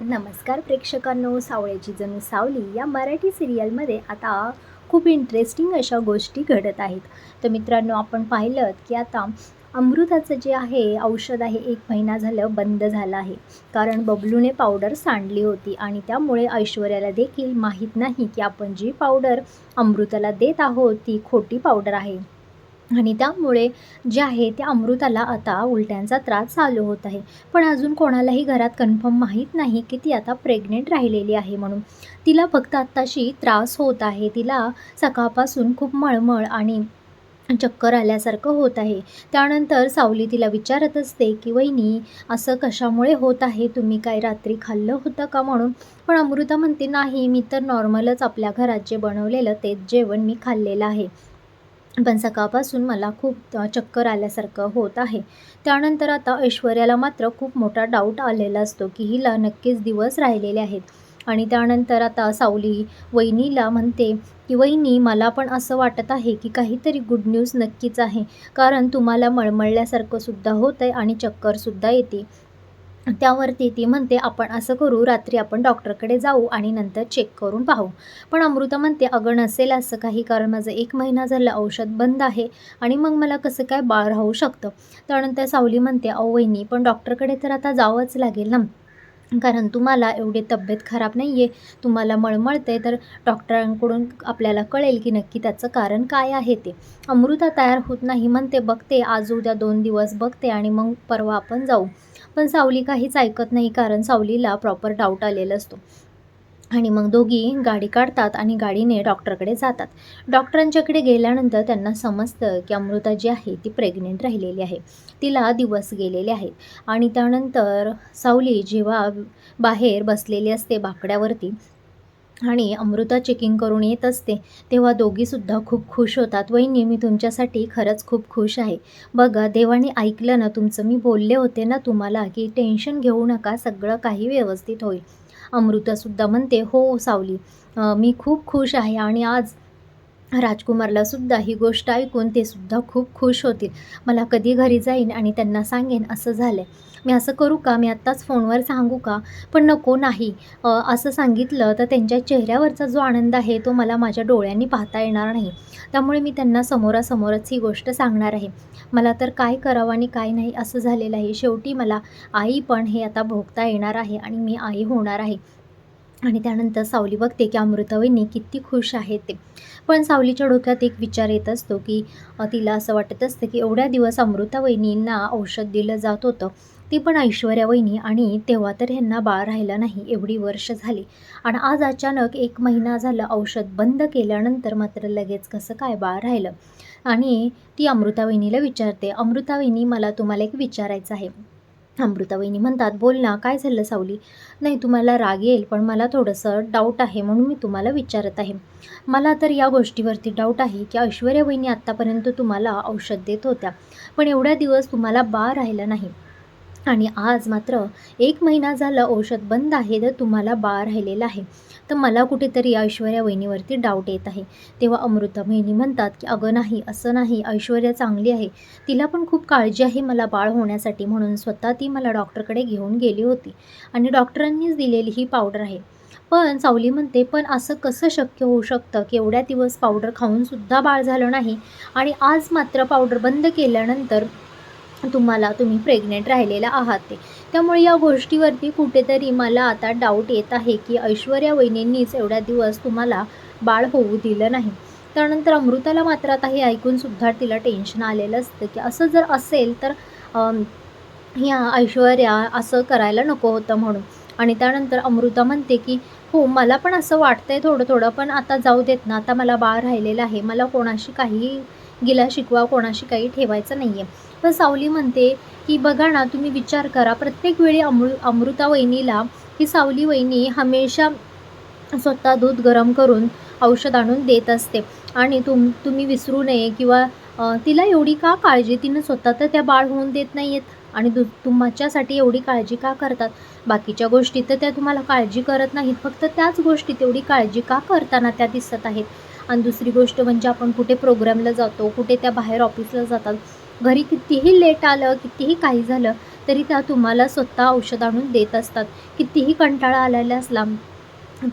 नमस्कार प्रेक्षकांनो, सावळ्याची जणू सावली या मराठी सिरियलमध्ये आता खूप इंटरेस्टिंग अशा गोष्टी घडत आहेत. तर मित्रांनो, आपण पाहिलं की आता अमृताचं जे आहे औषध आहे 1 महिना झालं बंद झालं आहे. कारण बबलूने पावडर सांडली होती आणि त्यामुळे ऐश्वर्याला देखील माहीत नाही की आपण जी पावडर अमृताला देत आहोत ती खोटी पावडर आहे. आणि त्यामुळे जे आहे त्या अमृताला आता उलट्यांचा त्रास चालू होत आहे. पण अजून कोणालाही घरात कन्फर्म माहीत नाही की ती आता प्रेग्नेंट राहिलेली आहे म्हणून. तिला फक्त आत्ताशी त्रास होत आहे. तिला सकाळपासून खूप मळमळ आणि चक्कर आल्यासारखं होत आहे. त्यानंतर सावली तिला विचारत असते की "वहिनी, असं कशामुळे होत आहे? तुम्ही काय रात्री खाल्लं होतं का?" म्हणून. पण अमृता म्हणते, "नाही, मी तर नॉर्मलच आपल्या घरात जे बनवलेलं तेच जेवण मी खाल्लेलं आहे. पण सकाळपासून मला खूप चक्कर आल्यासारखं होत आहे." त्यानंतर आता ऐश्वर्याला मात्र खूप मोठा डाऊट आलेला असतो की हिला नक्कीच दिवस राहिलेले आहेत. आणि त्यानंतर आता सावली वहिनीला म्हणते की "वहिनी, मला पण असं वाटत आहे की काहीतरी गुड न्यूज नक्कीच आहे. कारण तुम्हाला मळमळल्यासारखं सुद्धा होतंय आणि चक्करसुद्धा येते." त्यावरती ती म्हणते, "आपण असं करू, रात्री आपण डॉक्टरकडे जाऊ आणि नंतर चेक करून पाहू." पण अमृता म्हणते, "अगं, नसेल असं काही, कारण माझं 1 महिना झालं औषध बंद आहे आणि मग मला कसं काय बाळ राहू शकतं." त्यानंतर सावली म्हणते, "अहो वहिनी, पण डॉक्टरकडे तर आता जावंच लागेल ना. कारण तुम्हाला एवढी तब्येत खराब नाही आहे, तुम्हाला मळमळतंय, तर डॉक्टरांकडून आपल्याला कळेल की नक्की त्याचं कारण काय आहे ते." अमृता तयार होत नाही. म्हणते, "बघते, आज उद्या 2 दिवस बघते आणि मग परवा आपण जाऊ." पण सावली काहीच ऐकत नाही, कारण सावलीला प्रॉपर डाऊट आलेला असतो. आणि मग दोघी गाडी काढतात आणि गाडीने डॉक्टरकडे जातात. डॉक्टरांच्याकडे गेल्यानंतर त्यांना समजतं की अमृता जी आहे ती प्रेग्नेंट राहिलेली आहे. तिला दिवस गेलेले आहेत. आणि त्यानंतर सावली जेव्हा बाहेर बसलेली असते बाकड्यावरती आणि अमृता चेकिंग करून येत असते, तेव्हा दोघीसुद्धा खूप खुश होतात. "वहिनी, मी तुमच्यासाठी खरंच खूप खुश आहे. बघा, देवाने ऐकलं ना तुमचं. मी बोलले होते ना तुम्हाला की टेन्शन घेऊ नका, सगळं काही व्यवस्थित होईल." अमृतासुद्धा म्हणते, "हो सावली, मी खूप खुश आहे आणि आज राजकुमारला सुद्धा ही गोष्ट ऐकून ते सुद्धा खूप खुश होतील. मला कधी घरी जाईन आणि त्यांना सांगेन असं झालंय. मी असं करू का? मी आत्ताच फोनवर सांगू का?" पण नको, नाही. असं सांगितलं तर त्यांच्या चेहऱ्यावरचा जो आनंद आहे तो मला माझ्या डोळ्यांनी पाहता येणार नाही. त्यामुळे मी त्यांना समोरासमोरच ही गोष्ट सांगणार आहे. मला तर काय करावं आणि काय नाही असं झालेलं आहे. शेवटी मला आई पण हे आता भोगता येणार आहे आणि मी आई होणार आहे. आणि त्यानंतर सावली बघते की अमृता वहिनी किती खुश आहेत ते. पण सावलीच्या डोक्यात एक विचार येत असतो की तिला असं वाटत असतं की एवढ्या दिवस अमृता वहिनींना औषध दिलं जात होतं, ती पण ऐश्वर्या वहिनी, आणि तेव्हा तर ह्यांना बाळ राहिलं नाही, एवढी वर्ष झाली. आणि आज अचानक 1 महिना झालं औषध बंद केल्यानंतर मात्र लगेच कसं काय बाळ राहिलं. आणि ती अमृता वहिनीला विचारते, "अमृता वहिनी, मला तुम्हाला एक विचारायचं आहे." अमृतावहिनी म्हणतात, "बोल ना, काय झालं सावली?" "नाही, तुम्हाला राग येईल, पण मला थोडंसं डाऊट आहे म्हणून मी तुम्हाला विचारत आहे." "मला तर या गोष्टीवरती डाऊट आहे की ऐश्वर्या वहिनी आत्तापर्यंत तुम्हाला औषध देत होत्या, पण एवढ्या दिवस तुम्हाला बाळ राहिलं नाही. आणि आज मात्र 1 महिना झालं औषध बंद आहे, तर तुम्हाला बाळ राहिलेलं आहे. तर मला कुठेतरी ऐश्वर्या वहिनीवरती डाऊट येत आहे." तेव्हा अमृता वहिनी म्हणतात की "अगं नाही, असं नाही. ऐश्वर्या चांगली आहे. तिला पण खूप काळजी आहे मला बाळ होण्यासाठी, म्हणून स्वतः ती मला डॉक्टरकडे घेऊन गेली होती आणि डॉक्टरांनीच दिलेली ही पावडर आहे." पण सावली म्हणते, "पण असं कसं शक्य होऊ शकतं की एवढ्या दिवस पावडर खाऊनसुद्धा बाळ झालं नाही आणि आज मात्र पावडर बंद केल्यानंतर तुम्ही प्रेग्नेंट राहिलेला आहात ते. त्यामुळे या गोष्टीवरती कुठेतरी मला आता डाऊट येत आहे की ऐश्वर्या वहिनींनीच एवढ्या दिवस तुम्हाला बाळ होऊ दिलं नाही." त्यानंतर अमृताला मात्र आता हे ऐकूनसुद्धा तिला टेन्शन आलेलं असतं की असं जर असेल तर ह्या ऐश्वर्या असं करायला नको होतं म्हणून. आणि त्यानंतर अमृता म्हणते की "हो, मला पण असं वाटतंय थोडं-थोडं, पण आता जाऊ देत ना. आता मला बाळ राहिलेलं आहे. मला कोणाशी काहीही गिला-शिकवा, कोणाशी काही ठेवायचं नाही आहे." पण सावली म्हणते की "बघा ना, तुम्ही विचार करा, प्रत्येक वेळी अमृता वहिनीला ही सावली वहिनी हमेशा स्वतः दूध गरम करून औषध आणून देत असते आणि तुम्ही विसरू नये किंवा तिला एवढी का काळजी? तिनं स्वतः तर त्या बाळ होऊन देत नाही आहेत आणि तुमच्यासाठी एवढी काळजी का करतात? बाकीच्या गोष्टी तर त्या तुम्हाला काळजी करत नाहीत, फक्त त्याच गोष्टीत एवढी काळजी का करताना त्या दिसत आहेत." आणि दुसरी गोष्ट म्हणजे आपण कुठे प्रोग्रामला जातो, कुठे त्या बाहेर ऑफिसला जातात, घरी कितीही लेट आलं, कितीही काही झालं, तरी त्या तुम्हाला स्वतः औषध आणून देत असतात. कितीही कंटाळा आलेला असला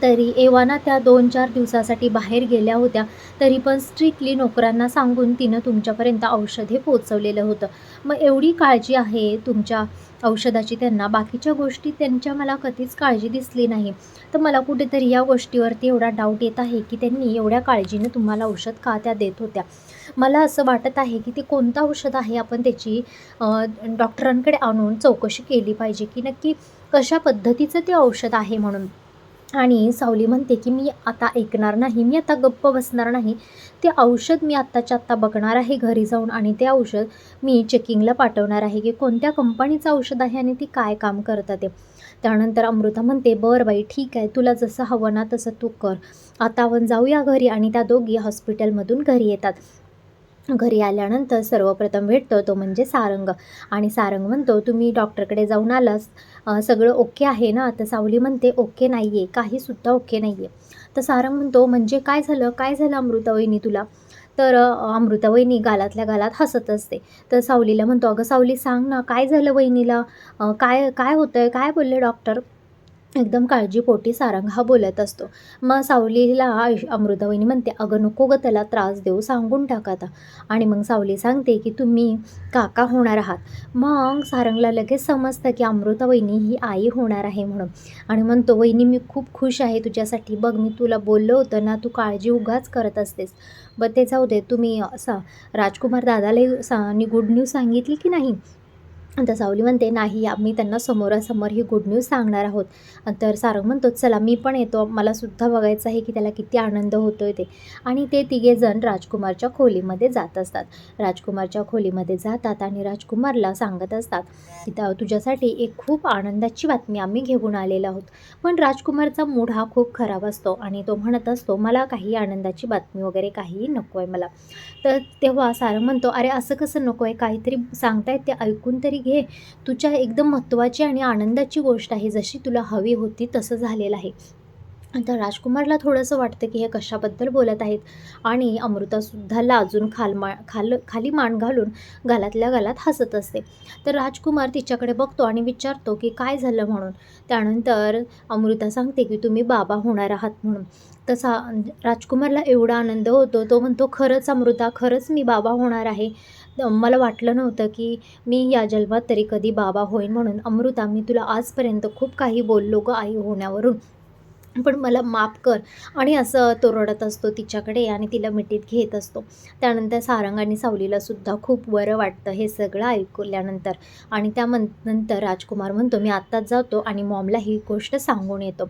तरी एव्हाना त्या 2-4 दिवसासाठी बाहेर गेल्या होत्या, तरी पण स्ट्रिक्टली नोकरांना सांगून तिनं तुमच्यापर्यंत औषध हे पोहोचवलेलं होतं. मग एवढी काळजी आहे तुमच्या औषधाची त्यांना, बाकीच्या गोष्टी त्यांच्या मला कधीच काळजी दिसली नाही. तर मला कुठेतरी या गोष्टीवरती एवढा डाऊट येत आहे, की त्यांनी एवढ्या काळजीनं तुम्हाला औषध का त्या देत होत्या? मला असं वाटत आहे, की ते कोणतं औषध आहे आपण त्याची डॉक्टरांकडे आणून चौकशी केली पाहिजे, की नक्की कशा पद्धतीचं ते औषध आहे म्हणून. आणि सावली म्हणते, की "मी आता ऐकणार नाही, मी आता गप्प बसणार नाही. ते औषध मी आत्ताच्या आत्ता बघणार आहे घरी जाऊन आणि ते औषध मी चेकिंगला पाठवणार आहे, की कोणत्या कंपनीचं औषध आहे आणि ती काय काम करतं ते." त्यानंतर अमृता म्हणते, "बरं बाई ठीक आहे, तुला जसं हवं ना तसं तू कर. आता आपण जाऊया घरी." आणि त्या दोघी हॉस्पिटलमधून घरी येतात. घरी आल्यानंतर सर्वप्रथम भेटतो तो म्हणजे सारंग आणि सारंग म्हणतो, "तुम्ही डॉक्टरकडे जाऊन आलास, सगळं ओके आहे ना?" तर सावली म्हणते, "ओके नाही आहे, काहीसुद्धा ओके नाही आहे." तर सारंग म्हणतो, "म्हणजे काय झालं? काय झालं अमृतावहिनी तुला?" तर अमृतावहिनी गालातल्या गालात हसत असते. तर सावलीला म्हणतो, "अगं सावली सांग ना, काय झालं वहिनीला? काय काय होतंय? काय बोलले डॉक्टर?" एकदम काळजीपोटी सारंग हा बोलत असतो. मग सावलीला अमृतावहिनी म्हणते, "अगं नको गं त्याला त्रास देऊ, सांगून टाक आता." आणि मग सावली सांगते, की "तुम्ही काका होणार आहात." मग सारंगला लगेच समजतं, की अमृतावहिनी ही आई होणार आहे म्हणून. आणि म्हणतो, "वहिनी मी खूप खुश आहे तुझ्यासाठी. बघ मी तुला बोललं होतं ना, तू काळजी उगाच करत असतेस. बरं ते जाऊ दे, तुम्ही असा राजकुमार दादालाही गुड न्यूज सांगितली की नाही?" तर सावली म्हणते, "नाही, आम्ही त्यांना समोरासमोर ही गुड न्यूज सांगणार आहोत." तर सारंग म्हणतो, "चला मी पण येतो. मलासुद्धा बघायचं आहे की त्याला किती आनंद होतोय ते." आणि ते तिघेजण राजकुमारच्या खोलीमध्ये जात असतात. राजकुमारच्या खोलीमध्ये जातात आणि राजकुमारला सांगत असतात, की तुझ्यासाठी एक खूप आनंदाची बातमी आम्ही घेऊन आलेलो आहोत." पण राजकुमारचा मूड हा खूप खराब असतो आणि तो म्हणत असतो, "मला काही आनंदाची बातमी वगैरे काहीही नको आहे मला." तर तेव्हा सारंग म्हणतो, "अरे असं कसं नको आहे? काहीतरी सांगतायत ते ऐकून तरी घे. तुझ्या एकदम महत्त्वाची आणि आनंदाची गोष्ट आहे. जशी तुला हवी होती तसं झालेलं आहे." आता राजकुमारला थोडंसं वाटतं, की हे कशाबद्दल बोलत आहेत आणि अमृतासुद्धा लाजून खाली मान घालून गालातल्या गालात हसत असते. तर राजकुमार तिच्याकडे बघतो आणि विचारतो, की "काय झालं?" म्हणून. त्यानंतर अमृता सांगते, की "तुम्ही बाबा होणार आहात म्हणून." तसा राजकुमारला एवढा आनंद होतो. तो म्हणतो, "खरंच अमृता, खरंच मी बाबा होणार आहे. मला वाटलं नव्हतं, की मी या जन्मात तरी कधी बाबा होईन म्हणून. अमृता, मी तुला आजपर्यंत खूप काही बोललो गं आई होण्यावरून. पण मला माफ कर." आणि असं तो रडत असतो तिच्याकडे आणि तिला मिठीत घेत असतो. त्यानंतर सारंग आणि सावलीला सुद्धा खूप बरं वाटतं हे सगळं ऐकल्यानंतर. आणि नंतर राजकुमार म्हणतो, "मी आत्ताच जातो आणि मॉमला ही गोष्ट सांगून येतो."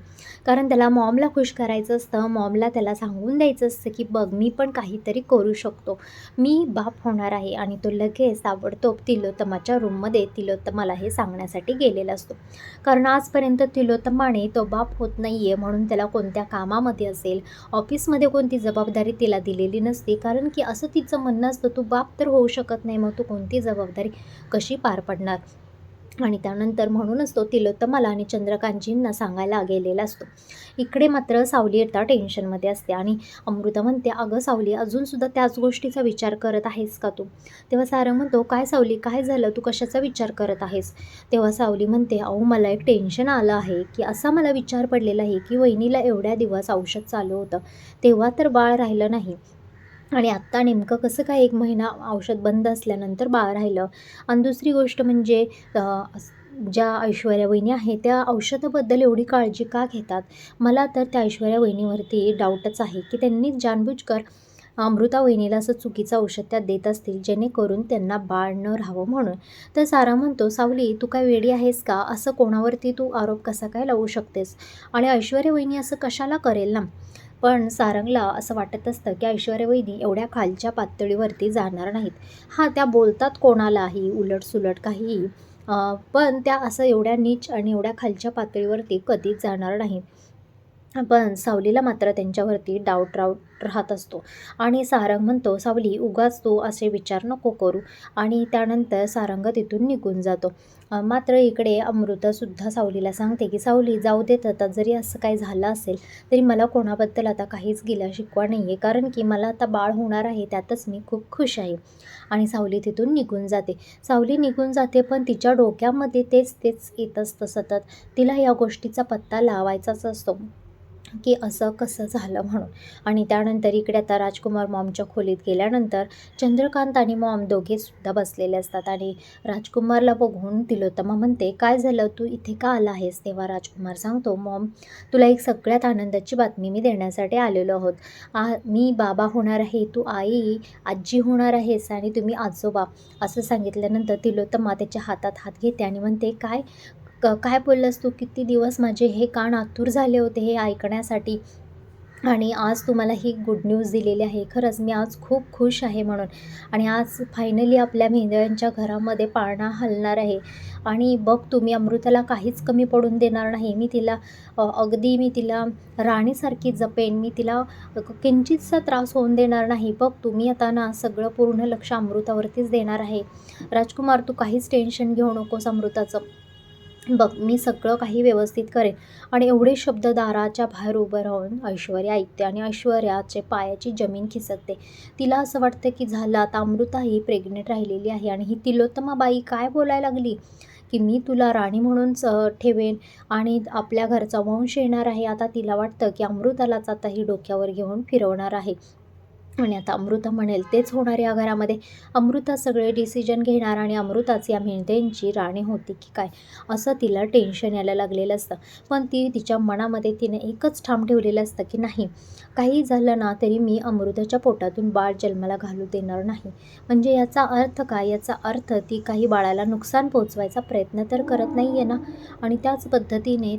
कारण त्याला मॉमला खुश करायचं असतं. मॉमला त्याला सांगून द्यायचं असतं, की "बघ मी पण काहीतरी करू शकतो. मी बाप होणार आहे." आणि तो लगेच ताबडतोब तिलोत्तमाच्या रूममध्ये तिलोत्तमाला हे सांगण्यासाठी गेलेला असतो. कारण आजपर्यंत तिलोत्तमाने तो बाप होत नाही आहे म्हणून त्याला कोणत्या कामामध्ये असेल, ऑफिसमध्ये कोणती जबाबदारी तिला दिलेली नसते. कारण की असं तिचं म्हणणं असतं, "तू बाप तर होऊ शकत नाही, मग तू कोणती जबाबदारी कशी पार पाडणार?" आणि त्यानंतर म्हणूनच तो तिलोत्तमाला आणि चंद्रकांतजींना सांगायला गेलेला असतो. इकडे मात्र सावली आता टेन्शनमध्ये असते आणि अमृता म्हणते, "अगं सावली, अजूनसुद्धा त्याच गोष्टीचा विचार करत आहेस का तू?" तेव्हा सारंग म्हणतो, "काय सावली, काय झालं? तू कशाचा विचार करत आहेस?" तेव्हा सावली म्हणते, "अहो मला एक टेन्शन आलं आहे, की असा मला विचार पडलेला आहे, की वहिनीला एवढ्या दिवस औषध चालू होतं, तेव्हा तर बाळ राहिलं नाही. आणि आत्ता नेमकं कसं काय 1 महिना औषध बंद असल्यानंतर बाळ राहिलं. आणि दुसरी गोष्ट म्हणजे अ, ज्या ऐश्वर्या वहिनी आहेत त्या औषधाबद्दल एवढी काळजी का घेतात? मला तर त्या ऐश्वर्या वहिनीवरती डाऊटच आहे, की त्यांनी जाणबुजकर अमृता वहिनीला असं चुकीचं औषध त्या देत असतील, जेणेकरून त्यांना बाळ न राहावं म्हणून." तर सारा म्हणतो, "सावली, तू काय वेडी आहेस का? असं कोणावरती तू आरोप कसा काय लावू शकतेस? आणि ऐश्वर्या वहिनी असं कशाला करेल ना?" पण सारंगला असं वाटत असतं, की ऐश्वर्या वहिनी एवढ्या खालच्या पातळीवरती जाणार नाहीत. हां, त्या बोलतात कोणालाही उलट-सुलट काहीही, पण त्या असं एवढ्या नीच आणि एवढ्या खालच्या पातळीवरती कधीच जाणार नाहीत. पण सावलीला मात्र त्यांच्यावरती डाऊट राहत असतो आणि सारंग म्हणतो, "सावली, उगाच तू असे विचार नको करू." आणि त्यानंतर सारंग तिथून निघून जातो. मात्र इकडे अमृतासुद्धा सावलीला सांगते, की "सावली, जाऊ देत आता, जरी असं काही झालं असेल तरी मला कोणाबद्दल आता काहीच गिला शिकवा नाही आहे, कारण की मला आता बाळ होणार आहे, त्यातच मी खूप खुश आहे." आणि सावली तिथून निघून जाते. सावली निघून जाते, पण तिच्या डोक्यामध्ये तेच तेच येत असतं सतत. तिला या गोष्टीचा पत्ता लावायचाच असतो, की असं कसं झालं म्हणून. आणि त्यानंतर इकडे आता राजकुमार मॉमच्या खोलीत गेल्यानंतर चंद्रकांत आणि मॉम दोघेसुद्धा बसलेले असतात आणि राजकुमारला बघून तिलोत्तमा म्हणते, "काय झालं, तू इथे का आला आहेस?" तेव्हा राजकुमार सांगतो, "मॉम, तुला एक सगळ्यात आनंदाची बातमी मी देण्यासाठी आलेलो आहोत. मी बाबा होणार आहे, तू आई, आजी होणार आहेस आणि तुम्ही आजोबा." असं सांगितल्यानंतर तिलोत्तमा त्याच्या हातात हात घेते आणि म्हणते, काय बोललास तू? किती दिवस माझे हे कान आतुर झाले होते हे ऐकण्यासाठी, आणि आज तू मला ही गुड न्यूज दिलेली आहे. खरंच मी आज खूप खुश आहे म्हणून. आणि आज फायनली आपल्या मेंढ्यांच्या घरामध्ये पाळणा हलणार आहे. आणि बघ, तुम्ही अमृताला काहीच कमी पडून देणार नाही. अगदी मी तिला राणीसारखी जपेन. मी तिला किंचितसा त्रास होऊन देणार नाही. बघ, तुम्ही आता ना सगळं पूर्ण लक्ष अमृतावरतीच देणार आहे. राजकुमार, तू काहीच टेन्शन घेऊ नकोस अमृताचं. बघ, मी सगळं काही व्यवस्थित करेन." आणि एवढे शब्द दाराच्या बाहेर उभं राहून ऐश्वर्या ऐकते आणि ऐश्वर्याचे पायाची जमीन खिसकते. तिला असं वाटतं, की झालं आता, अमृता ही प्रेग्नेंट राहिलेली आहे आणि ही तिलोत्तमा बाई काय बोलायला लागली, की मी तुला राणी म्हणूनच ठेवेन आणि आपल्या घरचा वंश येणार आहे. आता तिला वाटतं, की अमृतालाच आता ही डोक्यावर घेऊन फिरवणार आहे. आणि आता अमृता म्हणेल तेच होणार या घरामध्ये. अमृता सगळे डिसिजन घेणार आणि अमृताच या मेंढ्यांची राणी होती की काय, असं तिला टेन्शन यायला लागलेलं असतं. पण ती तिच्या मनामध्ये तिने एकच ठाम ठेवलेलं असतं, की नाही, काही झालं ना तरी मी अमृताच्या पोटातून बाळ जन्माला घालू देणार नाही. म्हणजे याचा अर्थ काय? याचा अर्थ ती काही बाळाला नुकसान पोचवायचा प्रयत्न तर करत नाही आहे ना. आणि त्याच पद्धतीने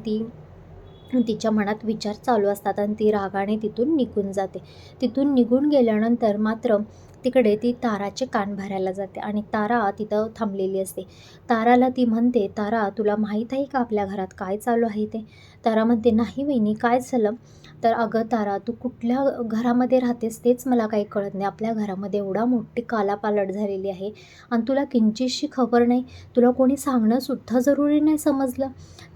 तिच्या मनात विचार चालू असतात आणि ती रागाने तिथून निघून जाते. तिथून निघून गेल्यानंतर मात्र तिकडे ती ताराचे कान भरायला जाते आणि तारा तिथं थांबलेली असते. ताराला ती म्हणते, "तारा, तुला माहीत आहे का आपल्या घरात काय चालू आहे ते?" तारा म्हणते, "नाही वहिनी, काय झालं?" तर "अगं तारा, तू कुठल्या घरामध्ये राहतेस तेच मला काही कळत नाही. आपल्या घरामध्ये एवढा मोठी कालापालट झालेली आहे आणि तुला किंचितशी खबर नाही. तुला कोणी सांगणंसुद्धा जरुरी नाही समजलं."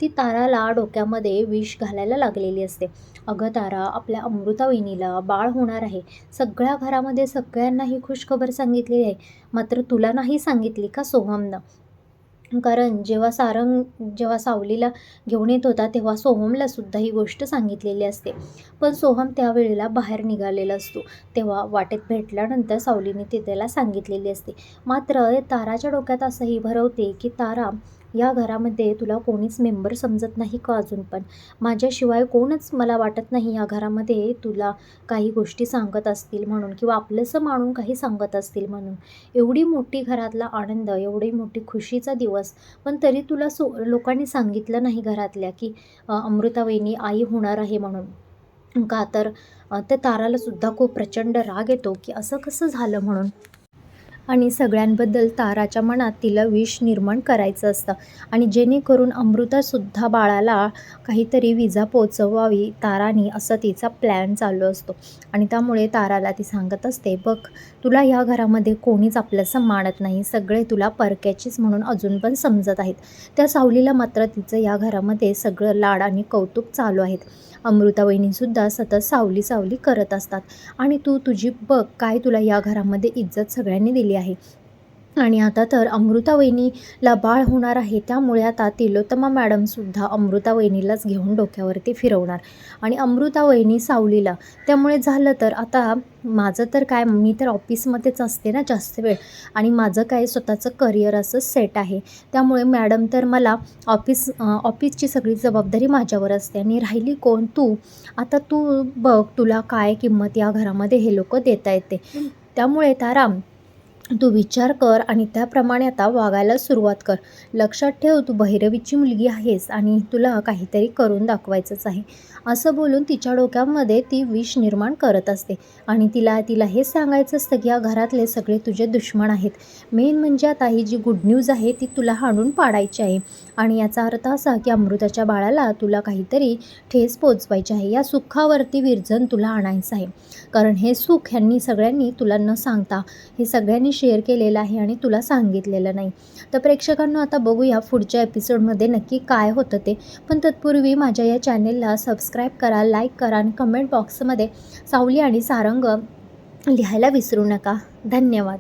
ती ताराला डोक्यामध्ये विष घालायला लागलेली असते. "अगं तारा, आपल्या अमृता वहिनीला बाळ होणार आहे. सगळ्या घरामध्ये सगळ्यांना ही खुशखबर सांगितलेली आहे. मात्र तुला नाही सांगितली का सोहमनं?" कारण जेव्हा सावलीला घेऊन येत होता तेव्हा सोहमलासुद्धा ही गोष्ट सांगितलेली असते. पण सोहम त्यावेळेला बाहेर निघालेला असतो. तेव्हा वाटेत भेटल्यानंतर सावलीने ती त्याला सांगितलेली असते. मात्र ताराच्या डोक्यात असंही भरवते, की "तारा, या घरामध्ये तुला कोणीच मेंबर समजत नाही का अजून पण? माझ्याशिवाय कोणच मला वाटत नाही या घरामध्ये तुला काही गोष्टी सांगत असतील म्हणून, किंवा आपलंसं मानून काही सांगत असतील म्हणून. एवढी मोठी घरातला आनंद, एवढी मोठी खुशीचा दिवस, पण तरी तुला लोकांनी सांगितलं नाही घरातल्या, की अमृता वहिनी आई होणार आहे म्हणून." का तर त्या तारालासुद्धा खूप प्रचंड राग येतो, की असं कसं झालं म्हणून. आणि सगळ्यांबद्दल ताराच्या मनात तिला विष निर्माण करायचं असतं आणि जेणेकरून अमृतासुद्धा बाळाला काहीतरी विजा पोचवावी ताराने, असा तिचा प्लॅन चालू असतो. आणि त्यामुळे ताराला ती सांगत असते, "बघ, तुला या घरामध्ये कोणीच आपलंसं मानत नाही. सगळे तुला परक्याचीच म्हणून अजून पण समजत आहेत." त्या सावलीला मात्र तिचं या घरामध्ये सगळं लाड आणि कौतुक चालू आहेत. अमृता वहिनीसुद्धा सतत सावली सावली करत असतात. आणि तू तुझी बघ, काय तुला या घरामध्ये इज्जत सगळ्यांनी दिली आहे. आणि आता तर अमृता वहिनीला बाळ होणार आहे, त्यामुळे आता तिलोत्तमा मॅडमसुद्धा अमृता वहिनीलाच घेऊन डोक्यावरती फिरवणार आणि अमृता वहिनी सावलीला. त्यामुळे झालं तर आता माझं तर काय, मी तर ऑफिसमध्येच असते ना जास्त वेळ, आणि माझं काय स्वतःचं करिअर असं सेट आहे. त्यामुळे मॅडम तर मला ऑफिसची सगळी जबाबदारी माझ्यावर असते. आणि राहिली कोण? तू. आता तू बघ, तुला काय किंमत या घरामध्ये हे लोकं देत आहेत ते. त्यामुळे तारा, तू विचार कर आणि त्याप्रमाणे आता वागायला सुरुवात कर. लक्षात ठेव, तू भैरवीची मुलगी आहेस आणि तुला काहीतरी करून दाखवायचंच आहे." असं बोलून तिच्या डोक्यामध्ये ती विष निर्माण करत असते आणि तिला तिला हे सांगायचं असतं की या घरातले सगळे तुझे दुश्मन आहेत. मेन म्हणजे आता ही जी गुड न्यूज आहे ती तुला हाणून पाडायची आहे आणि याचा अर्थ असा की अमृताच्या बाळाला तुला काहीतरी ठेच पोचवायची आहे. या सुखावरती विरजण तुला आणायचं आहे. कारण हे सुख ह्यांनी सगळ्यांनी तुला न सांगता हे सगळ्यांनी शेअर केलेलं आहे आणि तुला सांगितलेलं नाही. तर प्रेक्षकांनो, आता बघूया पुढच्या एपिसोडमध्ये नक्की काय होतं ते. पण तत्पूर्वी माझ्या या चॅनेलला सबस्क्राईब करा, लाईक करा आणि कमेंट बॉक्समध्ये सावली आणि सारंग लिहायला विसरू नका. धन्यवाद.